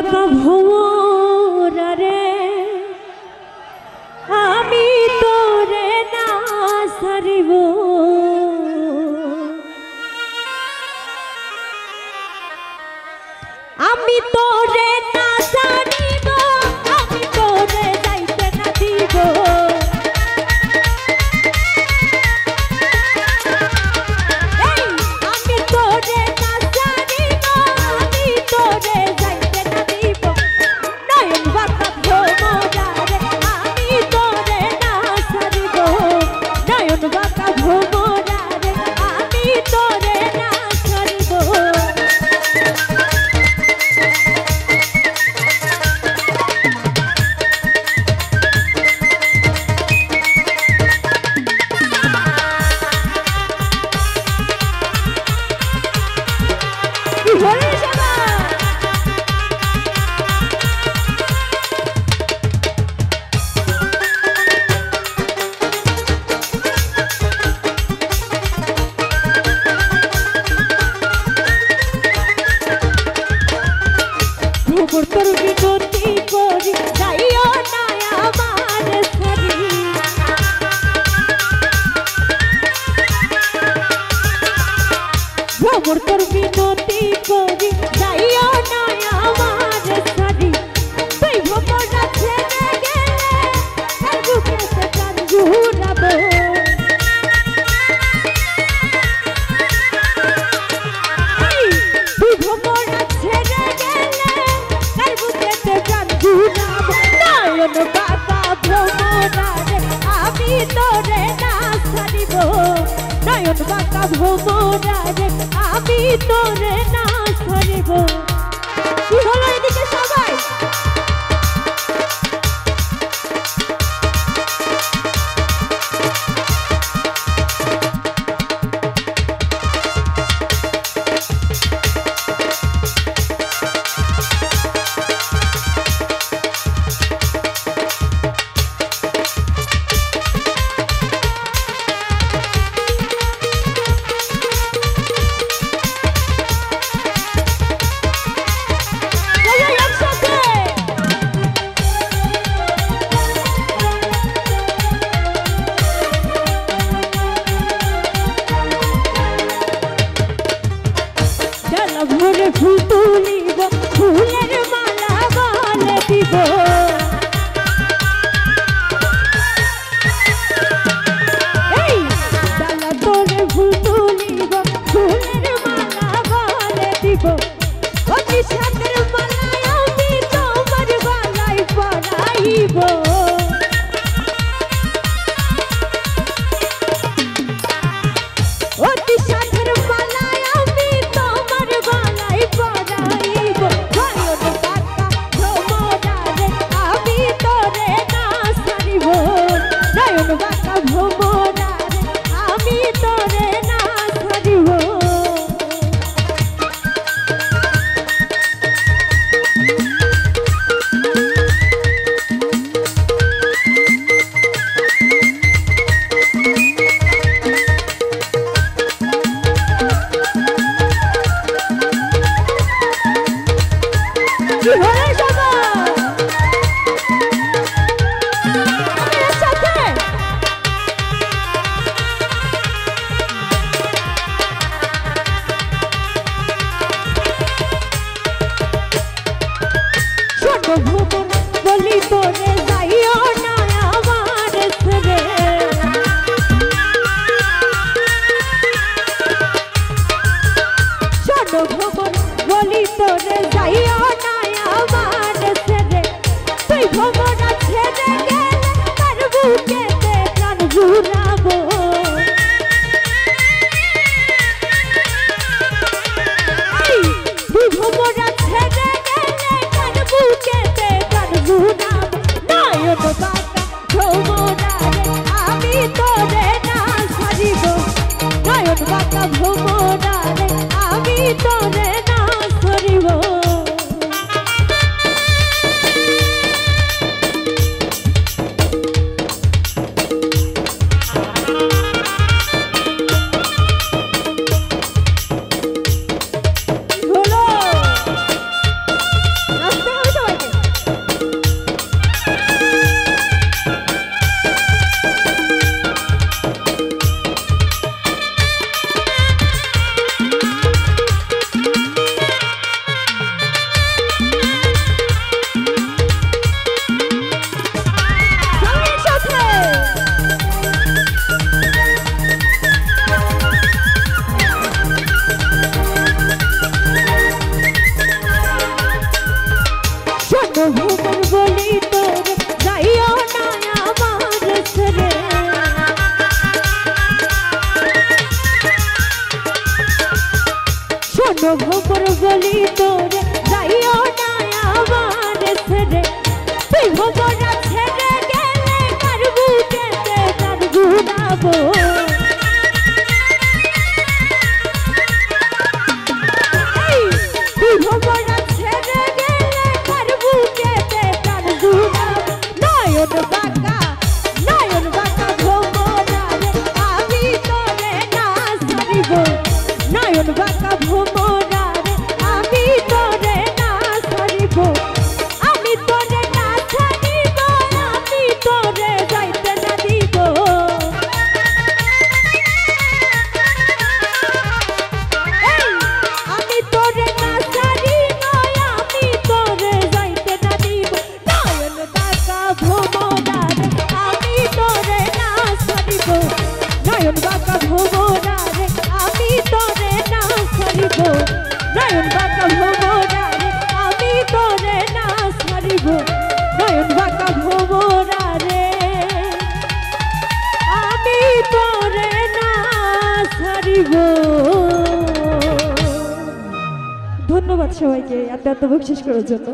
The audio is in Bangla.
বাঁকা ভোমরা রে আমি তোরে না সারিব আমি তোরে না সারিব আমি তোরে যাইতে না দিব আমি তোরে না সারিব আমি তোরে যাইতে না দিব নয়ন বাঁকা ভোমরা রে আমি তোরে না সারিব নয়ন বাঁকা ভোমরা রে আমি তোরে না সারিব তোর বিনতি করি যাইও না আমার সারি ভ্রমর তোর বিনতি করি যাইও না আমার সারি তুই ভ্রমরা ছেড়ে গেলে তার বুকে সে প্রাণ জুড়াবো তুই ভ্রমরা ছেড়ে নয়ন বাঁকা ভোমরা রে আমি তোরে না সারিব নয়ন বাঁকা ভোমরা রে আমি তোরে না সারিব কি হলো এদিকে সবাই ভোরে ফুল তুলিব ফুলের মালা বলে দিব এই ডালা তোরে ফুল তুলিব ফুলের মালা বলে দিব অতি সাদের মালায় আমি তোমার গলায় পরাইব অতি সাদের মালায় আমি তোমার গলায় পরাইব নয়ন বাঁকা ভোমরা রে আমি তোরে না সারিব নয়ন বাঁকা ভোমরা রে আমি তোরে না সারিব ধন্যবাদ সবাইকে এত এত বকশিশ করার জন্য।